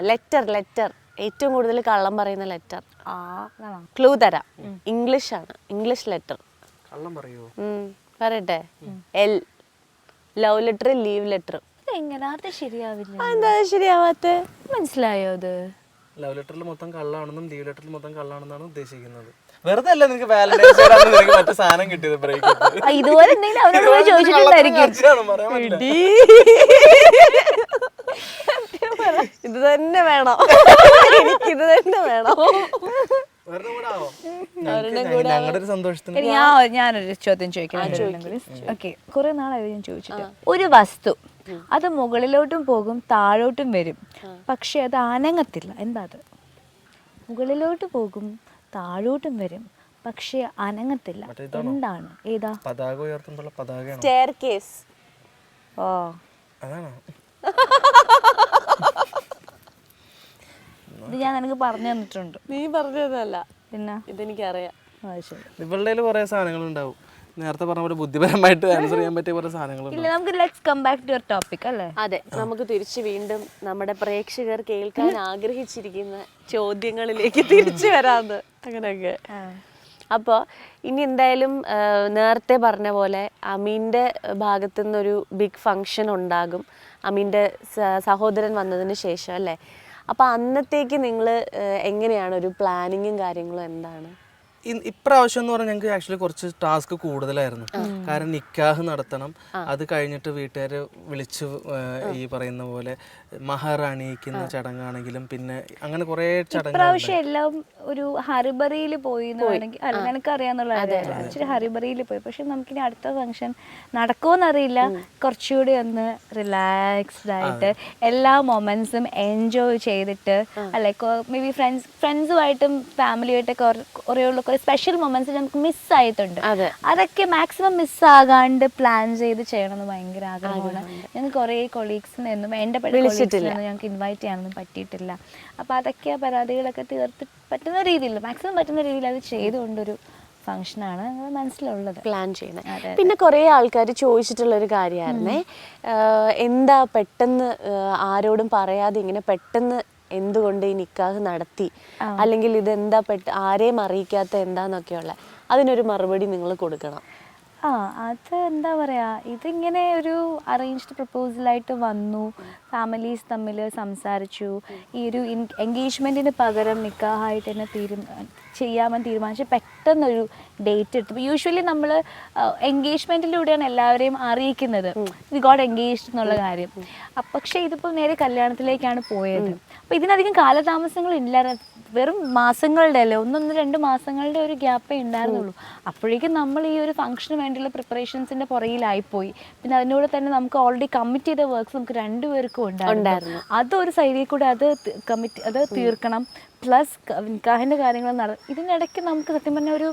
ലെറ്റർ. ഏറ്റവും കൂടുതൽ കള്ളം പറയുന്ന ലെറ്റർ. ക്ലൂ തരാം. ഇംഗ്ലീഷ് ആണ്, ഇംഗ്ലീഷ് ലെറ്റർ. കള്ളം പറയോ? പറയട്ടെ. L. Love letter, leave letter. എങ്ങനെ അത് ശരിയാവില്ല? എന്താ ശരിയാവാത്ത? മനസ്സിലായോ? അത് ലവ് ലെറ്ററിൽ മൊത്തം കള്ളാണെന്നും ലീവ് ലെറ്ററിൽ മൊത്തം കള്ളാണെന്നാണ് ഉദ്ദേശിക്കുന്നത്. വെറുതെ അല്ല നിനക്ക് വാലന്റൈൻസ് ഡേ ആണെന്ന് നിനക്ക് മറ്റു സാധനം കിട്ടിയത്. ബ്രേക്ക് ഇതുപോലെ എന്തെങ്കിലും അവരോട് പോയി ചോദിച്ചിട്ടുണ്ടായിരിക്കും. ഇത് തന്നെ വേണം, എനിക്കിത് തന്നെ വേണം. ഞങ്ങളുടെ ഒരു സന്തോഷത്തിന് ഞാനൊരു ചോദ്യം ചോദിക്കണം. ഓക്കെ, കുറെ നാളായി ഞാൻ ചോദിച്ചിട്ട്. ഒരു വസ്തു അത് മുകളിലോട്ടും പോകും താഴോട്ടും വരും, പക്ഷെ അത് അനങ്ങത്തില്ല. എന്താ അത്? മുകളിലോട്ട് പോകും താഴോട്ടും വരും, പക്ഷെ അനങ്ങത്തില്ല. എന്താണ്? ഏതാ? പതാക ഉയർത്തുമ്പോൾ പതാകയാണ്. സ്റ്റെയർകേസ്. ഓ, അതാണോ? ഇത് ഞാൻ നിനക്ക് പറഞ്ഞു തന്നിട്ടുണ്ട്. നീ പറഞ്ഞതല്ല, പിന്നെ ഇതെനിക്കറിയാം. ഇവളുടെ കുറെ സാധനങ്ങൾ ഉണ്ടാവും. നേരത്തെ പറഞ്ഞ പോലെ ബുദ്ധിപരമായിട്ട് ആൻസർ ചെയ്യാൻ പറ്റിയ കുറെ സാധനങ്ങളുണ്ട്. ഇല്ല, നമുക്ക് let's come back to your topic അല്ലേ? അതെ, നമുക്ക് തിരിച്ച് വീണ്ടും നമ്മുടെ പ്രേക്ഷകർ കേൾക്കാൻ ആഗ്രഹിച്ചിരിക്കുന്ന ചോദ്യങ്ങളിലേക്ക് തിരിച്ചു വരാന്ന്. അങ്ങനെയൊക്കെ. അപ്പോൾ ഇനി എന്തായാലും നേരത്തെ പറഞ്ഞ പോലെ അമീൻ്റെ ഭാഗത്തു നിന്നൊരു ബിഗ് ഫങ്ഷൻ ഉണ്ടാകും. അമീൻ്റെ സഹോദരൻ വന്നതിന് ശേഷം അല്ലേ? അപ്പോൾ അന്നത്തേക്ക് നിങ്ങൾ എങ്ങനെയാണ് ഒരു പ്ലാനിങ്ങും കാര്യങ്ങളും എന്താണ്? ഇപ്രാവശ്യം എന്ന് പറഞ്ഞാൽ ഞങ്ങൾക്ക് ആക്ച്വലി കുറച്ച് ടാസ്ക് കൂടുതലായിരുന്നു. കാരണം നിക്കാഹ് നടത്തണം, അത് കഴിഞ്ഞിട്ട് വീട്ടുകാർ വിളിച്ച് ഈ പറയുന്ന പോലെ മഹർ അണിയിക്കുന്ന ചടങ്ങാണെങ്കിലും പിന്നെ അങ്ങനെ കുറെ ചടങ്ങ്. ഇപ്രാവശ്യം എല്ലാം ഒരു ഹറിബറിയിൽ പോയി അല്ല, എനിക്കറിയാന്നുള്ള ഇച്ചിരി ഹറിബറിയിൽ പോയി. പക്ഷെ നമുക്കിനി അടുത്ത ഫംഗ്ഷൻ നടക്കുമെന്നറിയില്ല. കുറച്ചുകൂടി ഒന്ന് റിലാക്സ്ഡ് ആയിട്ട് എല്ലാ മൊമെന്റ്സും എൻജോയ് ചെയ്തിട്ട് അല്ലെ, മേ ബി ഫ്രണ്ട്സുമായിട്ടും ഫാമിലിയായിട്ടൊക്കെ കുറേയുള്ള സ്പെഷ്യൽ മൊമെന്റ്സ് നമുക്ക് മിസ്സായിട്ടുണ്ട്. അതൊക്കെ മാക്സിമം മിസ്സാകാണ്ട് പ്ലാൻ ചെയ്ത് ചെയ്യണമെന്ന് ഭയങ്കര ആഗ്രഹമാണ്. ഞങ്ങൾക്ക് കുറേ കൊളീഗ്സിനൊന്നും എൻ്റെ കൊളീഗ്സിനൊന്നും ഞങ്ങൾക്ക് ഇൻവൈറ്റ് ചെയ്യാനൊന്നും പറ്റിയിട്ടില്ല. അപ്പോൾ അതൊക്കെ പരാതികളൊക്കെ തീർത്ത് പറ്റുന്ന രീതിയിൽ മാക്സിമം പറ്റുന്ന രീതിയിൽ അത് ചെയ്തുകൊണ്ടൊരു ഫംഗ്ഷനാണ് മനസ്സിലുള്ളത് പ്ലാൻ ചെയ്യുന്നത്. പിന്നെ കുറേ ആൾക്കാർ ചോദിച്ചിട്ടുള്ളൊരു കാര്യമായിരുന്നേ, എന്താ പെട്ടെന്ന് ആരോടും പറയാതെ ഇങ്ങനെ പെട്ടെന്ന് എന്തുകൊണ്ട് ഈ നിക്കാഹ് നടത്തി, അല്ലെങ്കിൽ ഇതെന്താ ആരെയും അറിയിക്കാത്ത എന്താന്നൊക്കെയുള്ള അതിനൊരു മറുപടി നിങ്ങൾ കൊടുക്കണം. അത് എന്താ പറയുക, ഇതിങ്ങനെ ഒരു അറേഞ്ച്ഡ് പ്രപ്പോസലായിട്ട് വന്നു, ഫാമിലീസ് തമ്മിൽ സംസാരിച്ചു, ഈ ഒരു എൻഗേജ്മെൻറ്റിന് പകരം നിക്കാഹായിട്ട് തന്നെ ചെയ്യാമെന്ന് തീരുമാനിച്ച് പെട്ടെന്നൊരു ഡേറ്റ് എടുത്തു. യൂഷ്വലി നമ്മൾ എൻഗേജ്മെൻറ്റിലൂടെയാണ് എല്ലാവരെയും അറിയിക്കുന്നത് വി ഗോട്ട് എൻഗേജ്ഡ് എന്നുള്ള കാര്യം. പക്ഷേ ഇതിപ്പോൾ നേരെ കല്യാണത്തിലേക്കാണ് പോയത്. അപ്പോൾ ഇതിനധികം കാലതാമസങ്ങൾ ഇല്ലായിരുന്നു, വെറും മാസങ്ങളുടെ അല്ലേ, 1-2 മാസങ്ങളുടെ ഒരു ഗ്യാപ്പേ ഉണ്ടായിരുന്നുള്ളൂ. അപ്പോഴേക്കും നമ്മൾ ഈ ഒരു ഫംഗ്ഷന് വേണ്ടിയുള്ള പ്രിപ്പറേഷൻസിൻ്റെ പുറകിലായിപ്പോയി. പിന്നെ അതിനോട് തന്നെ നമുക്ക് ഓൾറെഡി കമ്മിറ്റ് ചെയ്ത വർക്ക്സ് നമുക്ക് 2 പേർക്കും ഉണ്ടായിരുന്നു. അതൊരു സൈഡിൽ കൂടെ അത് തീർക്കണം, പ്ലസ് നിക്കാഹിൻ്റെ കാര്യങ്ങൾ ഇതിനിടയ്ക്ക് നമുക്ക് സത്യം പറഞ്ഞാൽ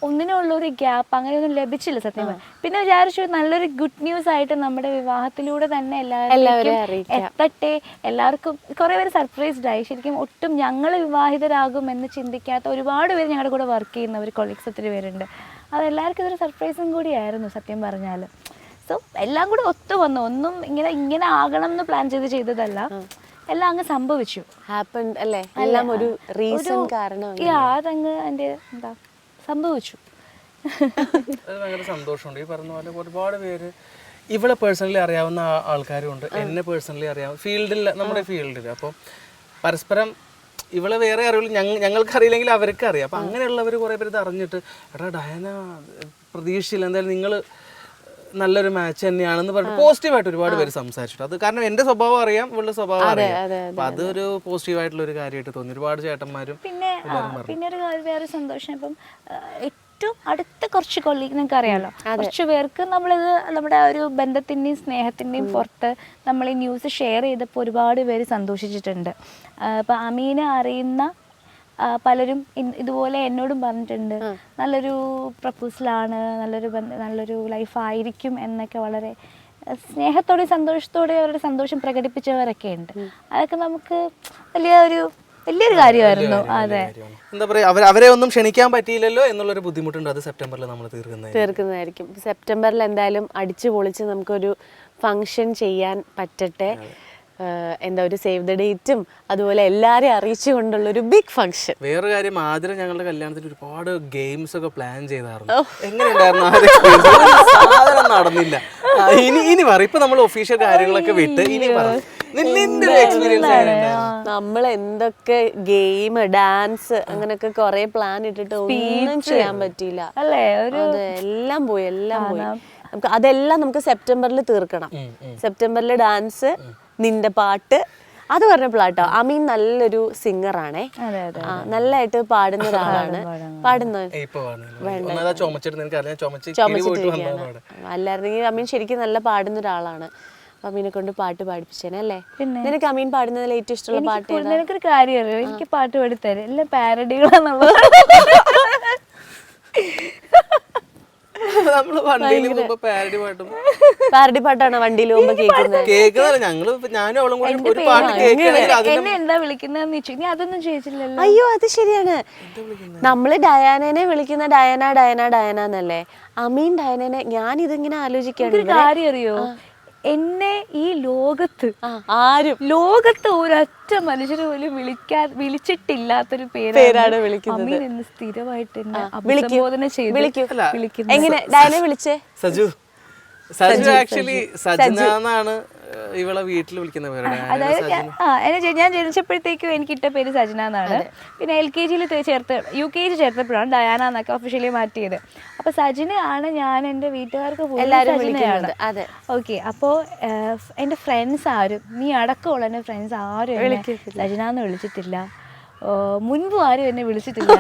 ഒന്നിനുള്ളൊരു ഗ്യാപ്പ് അങ്ങനെയൊന്നും ലഭിച്ചില്ല സത്യം പറഞ്ഞാൽ. പിന്നെ വിചാരിച്ചു നല്ലൊരു ഗുഡ് ന്യൂസ് ആയിട്ട് നമ്മുടെ വിവാഹത്തിലൂടെ തന്നെ എല്ലാവരും എത്തട്ടെ, എല്ലാവർക്കും. കുറേ പേര് സർപ്രൈസ്ഡ് ആയി. ശരിക്കും ഒട്ടും ഞങ്ങൾ വിവാഹിതരാകുമെന്ന് ചിന്തിക്കാത്ത ഒരുപാട് പേര് ഞങ്ങളുടെ കൂടെ വർക്ക് ചെയ്യുന്നവർ കൊളീഗ്സ് ഒത്തിരി പേരുണ്ട്. അതെല്ലാവർക്കും ഇതൊരു സർപ്രൈസും കൂടിയായിരുന്നു സത്യം പറഞ്ഞാൽ. സോ എല്ലാം കൂടെ ഒത്തു വന്നു. ഒന്നും ഇങ്ങനെ ആകണം എന്ന് പ്ലാൻ ചെയ്തതല്ല, എല്ലാം അങ്ങ് സംഭവിച്ചു. ഹാപ്പൻഡ് അല്ലേ, എല്ലാം ഒരു റീസൺ കാരണം അതങ്ങ് എൻ്റെ എന്താ സംഭവിച്ചു. ഭയങ്കര സന്തോഷമുണ്ട്. ഈ പറഞ്ഞ പോലെ ഒരുപാട് പേര് ഇവളെ പേഴ്സണലി അറിയാവുന്ന ആൾക്കാരുണ്ട്, എന്നെ പേഴ്സണലി അറിയാവുന്ന ഫീൽഡിൽ, നമ്മുടെ ഫീൽഡിൽ. അപ്പോൾ പരസ്പരം ഇവളെ വേറെ അറിയില്ല, ഞങ്ങൾക്ക് അറിയില്ലെങ്കിൽ അവർക്ക് അറിയാം. അപ്പം അങ്ങനെയുള്ളവർ കുറേ പേര് ഇത് അറിഞ്ഞിട്ട് എടാ ഡയന പ്രതീക്ഷയില്ല, എന്തായാലും നിങ്ങൾ നല്ലൊരു മാച്ച് തന്നെയാണെന്ന് പറഞ്ഞിട്ട് പോസിറ്റീവായിട്ട് ഒരുപാട് പേര് സംസാരിച്ചിട്ട്. അത് കാരണം എൻ്റെ സ്വഭാവം അറിയാം, ഇവളുടെ സ്വഭാവം അറിയാം. അപ്പം അതൊരു പോസിറ്റീവായിട്ടുള്ള ഒരു കാര്യമായിട്ട് തോന്നി. ഒരുപാട് ചേട്ടന്മാരും പിന്നെ ഒരു വേറെ സന്തോഷം, ഇപ്പം ഏറ്റവും അടുത്ത കുറച്ച് കൊല്ലീഗ് നിങ്ങൾക്ക് അറിയാമല്ലോ, കുറച്ച് പേർക്ക് നമ്മളിത് നമ്മുടെ ഒരു ബന്ധത്തിൻ്റെയും സ്നേഹത്തിൻ്റെയും പുറത്ത് നമ്മൾ ഈ ന്യൂസ് ഷെയർ ചെയ്തപ്പോൾ ഒരുപാട് പേര് സന്തോഷിച്ചിട്ടുണ്ട്. ഇപ്പം അമീനെ അറിയുന്ന പലരും ഇതുപോലെ എന്നോടും പറഞ്ഞിട്ടുണ്ട്, നല്ലൊരു പ്രപ്പോസലാണ്, നല്ലൊരു ലൈഫായിരിക്കും എന്നൊക്കെ വളരെ സ്നേഹത്തോടെ സന്തോഷത്തോടെ അവരുടെ സന്തോഷം പ്രകടിപ്പിച്ചവരൊക്കെ ഉണ്ട്. അതൊക്കെ നമുക്ക് വലിയൊരു കാര്യമായിരുന്നു. അതെ, എന്താ പറയുക, അവരെ ഒന്നും ക്ഷണിക്കാൻ പറ്റിയില്ലല്ലോ എന്നുള്ളൊരു ബുദ്ധിമുട്ടുണ്ട്. അത് സെപ്റ്റംബറിൽ നമ്മൾ തീർക്കുന്നതായിരിക്കും. സെപ്റ്റംബറിൽ എന്തായാലും അടിച്ചു പൊളിച്ച് നമുക്കൊരു ഫംഗ്ഷൻ ചെയ്യാൻ പറ്റട്ടെ. എന്താ ഒരു സേവ് ദ ഡേറ്റും അതുപോലെ എല്ലാരെയും അറിയിച്ചുകൊണ്ടുള്ള ഒരു ബിഗ് ഫംഗ്ഷൻ. വേറൊരു കാര്യം, ആദ്യം ഞങ്ങളുടെ കല്യാണത്തിന് ഒരുപാട് ഗെയിംസ് ഒക്കെ പ്ലാൻ ചെയ്തായിരുന്നു. എങ്ങനെയുണ്ടായിരുന്നു? നടന്നില്ല. ഇനി പറ, ഇപ്പൊ നമ്മൾ ഒഫീഷ്യൽ കാര്യങ്ങളൊക്കെ വിട്ട് ഇനി പറ, നമ്മൾ എന്തൊക്കെ ഗെയിം, ഡാൻസ്, അങ്ങനെയൊക്കെ കൊറേ പ്ലാൻ ഇട്ടിട്ട് ഒന്നും ചെയ്യാൻ പറ്റിയില്ല. എല്ലാം പോയി. നമുക്ക് അതെല്ലാം നമുക്ക് സെപ്റ്റംബറിൽ തീർക്കണം. സെപ്റ്റംബറിൽ ഡാൻസ്, നിന്റെ പാട്ട്, അത് പറഞ്ഞപ്പോഴാട്ടോ അമീൻ നല്ലൊരു സിംഗറാണേ, നല്ലതായിട്ട് പാടുന്ന ഒരാളാണ്. അല്ലായിരുന്നെങ്കിൽ അമീൻ ശരിക്കും നല്ല പാടുന്ന ഒരാളാണ്. അമീനെ കൊണ്ട് പാട്ട് പാടിപ്പിച്ചേനെ അല്ലേ? നിനക്ക് അമീൻ പാടുന്നതിൽ ഏറ്റവും ഇഷ്ടമുള്ള പാട്ട്? നിനക്കൊരു കാര്യം അറിയോ, എനിക്ക് പാട്ട് പാടിത്തരും, എല്ലാം പാരഡികളാന്നുള്ളത്. പാരഡി പാട്ടാണ് വണ്ടിയിൽ പോകുമ്പോ എന്നെ എന്താ വിളിക്കുന്നതെന്ന് ചോദിച്ചു. നീ അതൊന്നും ചോദിച്ചില്ലല്ലോ. അയ്യോ അത് ശരിയാണ്, നമ്മള് ഡയാനെ വിളിക്കുന്ന ഡയന എന്നല്ലേ. അമീൻ ഡയനെ, ഞാൻ ഇതിങ്ങനെ ആലോചിക്കാണ്. കാര്യം അറിയോ, എന്നെ ഈ ലോകത്ത് ഒരൊറ്റ മനുഷ്യര് പോലും വിളിച്ചിട്ടില്ലാത്തൊരു പേരാണ് അമീൻ എന്ന് സ്ഥിരമായിട്ട് എന്നെ അഭിസംബോധന ചെയ്തു. എങ്ങനെ ഡയനെ വിളിച്ചേ? സജു ആക്ച്വലി സജന എന്നാണ് ഇവളെ വീട്ടിൽ വിളിക്കുന്ന പേര്. അതായത് ഞാൻ ജനിച്ചപ്പോഴത്തേക്കും എനിക്ക് ഇട്ട പേര് സജന എന്നാണ്. പിന്നെ LKG UKG ചേർത്തപ്പോഴാണ് ഡയാന എന്നൊക്കെ ഒഫീഷ്യലി മാറ്റിയത്. അപ്പൊ സജനയാണ് ഞാൻ എൻ്റെ വീട്ടുകാർക്ക് സജനയാണ്. ഓക്കെ, അപ്പോൾ എൻ്റെ ഫ്രണ്ട്സ് ആരും, നീ അടക്കമുള്ള എൻ്റെ ഫ്രണ്ട്സ് ആരും സജന എന്ന് വിളിച്ചിട്ടില്ല. മുൻപ് ആരും എന്നെ വിളിച്ചിട്ടില്ല.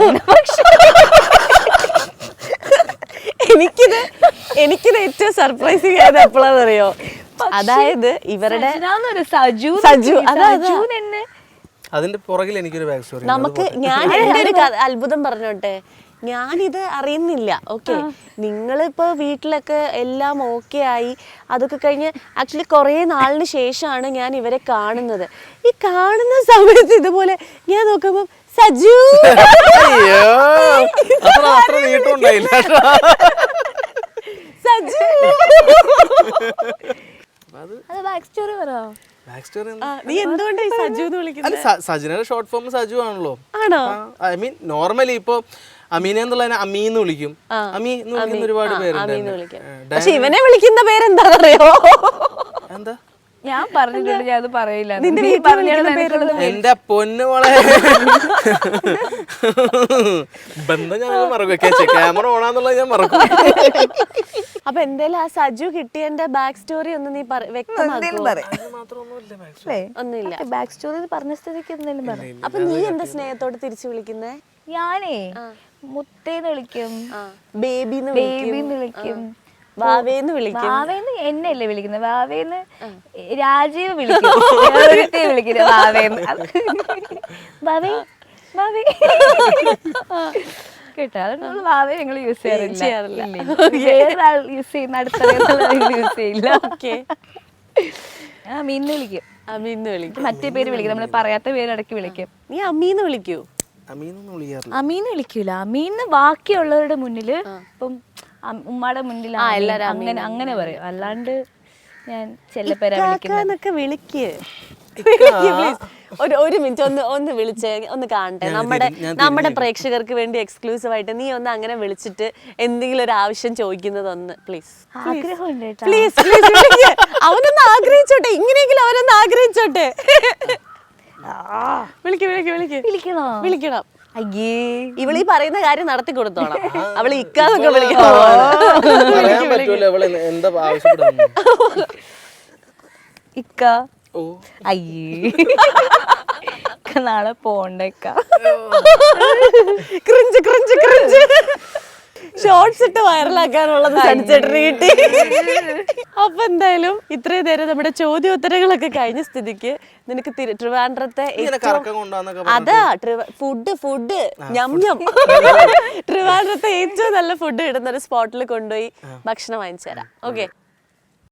എനിക്കിത് ഏറ്റവും സർപ്രൈസിങ് ആയത് എപ്പോഴാണെന്നറിയോ, അതായത് ഇവരുടെ സജു അതിന്റെ പുറകിൽ എനിക്കൊരു ബാക്ക് സ്റ്റോറി. ഞാൻ എൻ്റെ ഒരു അത്ഭുതം പറഞ്ഞോട്ടെ, ഞാനിത് അറിയുന്നില്ല. ഓക്കെ, നിങ്ങളിപ്പോൾ വീട്ടിലൊക്കെ എല്ലാം ഓക്കെ ആയി, അതൊക്കെ കഴിഞ്ഞ് ആക്ച്വലി കുറേ നാളിന് ശേഷമാണ് ഞാൻ ഇവരെ കാണുന്നത്. ഈ കാണുന്ന സമയത്ത് ഇതുപോലെ ഞാൻ നോക്കുമ്പോൾ സജു അയ്യോ അത്ര നീട്ടമുണ്ടായില്ല. സജു അത് അത് ബാക്ക് സ്റ്റോറി പറ. ബാക്ക് സ്റ്റോറി നീ എന്തുകൊണ്ടാണ് ഈ സജു എന്ന് വിളിക്കുന്നത്? അല്ല സജിനയുടെ ഷോർട്ട് ഫോം സജു ആണല്ലോ. ആണോ? ഐ മീൻ നോർമലി ഇപ്പൊ അമീന എന്നുള്ളതിനെ അമീന്ന് വിളിക്കും. അമീ എന്ന് വിളിക്കുന്ന ഒരുപാട് പേരുണ്ട്. പക്ഷെ ഇവനെ വിളിക്കുന്ന പേരെന്താണെന്നറിയോ? എന്താ ഞാൻ പറഞ്ഞിട്ടുണ്ട്, ഞാൻ അത് പറയില്ല. നിന്റെ നീ വീട്ടിൽ പറഞ്ഞാണ് വിളിക്കുന്ന നിനക്കുള്ളത്. എന്റെ പൊന്നു മോളെ ബന്ധം ഞാൻ മറക്കും. ക്യാമറ ഓണാന്നുള്ളത് ഞാൻ മറക്കും. അപ്പൊ എന്തായാലും ആ സജു കിട്ടിയതിന്റെ ബാക്ക് സ്റ്റോറി ഒന്ന് നീ വ്യക്തമാക്കോ? ഒന്നുമില്ല. ബാക്ക് സ്റ്റോറി പറഞ്ഞ സ്ഥിതിക്ക് എന്തെങ്കിലും പറ. അപ്പൊ നീ എന്താ സ്നേഹത്തോട് തിരിച്ചു വിളിക്കുന്നേ? ഞാനേ മുത്തേന്ന് വിളിക്കും, ബേബിന്ന് ബേബിന്ന് വിളിക്കും, വാവേന്ന് വിളിക്കും. വാവേന്ന് എന്നെയല്ലേ വിളിക്കുന്നത്, വാവേന്ന് രാജീവ് വിളിക്കും, വേറൊരുത്തെ വിളിക്കുന്നത് വാവേന്ന്. വാവേ വാവേ കേട്ടോ, അതുകൊണ്ട് വാവേ ഞങ്ങൾ യൂസ് ചെയ്യാറില്ല. വേറൊരാൾ യൂസ് ചെയ്യുന്ന അടുത്ത യൂസ് ചെയ്യില്ല. അമീന്ന് വിളിക്കും, അമ്മീന്ന് വിളിക്കും. മറ്റേ പേര് വിളിക്കും, നമ്മൾ പറയാത്ത പേര് ഇടയ്ക്ക് വിളിക്കും. നീ അമ്മീന്ന് വിളിക്കൂ? അമീനൊന്നും വിളിക്കാറില്ല. അമീന്ന് വിളിക്കൂല. അമീന്ന് ബാക്കിയുള്ളവരുടെ മുന്നില് ഇപ്പം ഉമ്മയുടെ മുന്നിൽ അങ്ങനെ അങ്ങനെ പറയും. അല്ലാണ്ട് ഞാൻ ചെല്ലപ്പേരാ വിളിക്കുന്നത്. വിളിക്ക്. ഒരു മിനിറ്റ് ഒന്ന് വിളിച്ചേ, ഒന്ന് കാണട്ടെ. നമ്മുടെ പ്രേക്ഷകർക്ക് വേണ്ടി എക്സ്ക്ലൂസീവ് ആയിട്ട് നീ ഒന്ന് അങ്ങനെ വിളിച്ചിട്ട് എന്തെങ്കിലും ഒരു ആവശ്യം ചോദിക്കുന്നത് ഒന്ന് പ്ലീസ്. ആഗ്രഹമുണ്ട് കേട്ടോ. പ്ലീസ് പ്ലീസ് അവനൊന്ന് ആഗ്രഹിച്ചോട്ടെ, ഇങ്ങനെയെങ്കിലും അവനൊന്ന് ആഗ്രഹിച്ചോട്ടെ. വിളിക്കണോ? വിളിക്കണം. അയ്യേ, ഇവളീ പറയുന്ന കാര്യം നടത്തി കൊടുത്തോണം. അവള് ഇക്കാന്നൊക്കെ വിളിക്കണം. പറയാൻ പറ്റൂല അവള് എന്താ ആവശ്യപ്പെടുന്നു. ഇക്ക. ഓ അയ്യേ, നാളെ പോണ്ടേക്ക. ക്രിഞ്ച് ക്രിഞ്ച് ക്രിഞ്ച് ഷോർട്സ് ഇട്ട് വൈറലാക്കാനുള്ളത് സഞ്ചേട്ടന് കിട്ടി. അപ്പൊ എന്തായാലും ഇത്രയും നേരം നമ്മുടെ ചോദ്യോത്തരങ്ങളൊക്കെ കഴിഞ്ഞ സ്ഥിതിക്ക് നിനക്ക് ട്രിവാൻഡ്രത്തെ അതാ ഫുഡ് ഞം ട്രിവാൻഡ്രത്തെ ഏറ്റവും നല്ല ഫുഡ് ഇടുന്ന ഒരു സ്പോട്ടിൽ കൊണ്ടുപോയി ഭക്ഷണം വാങ്ങിച്ചു തരാം. ഓക്കെ?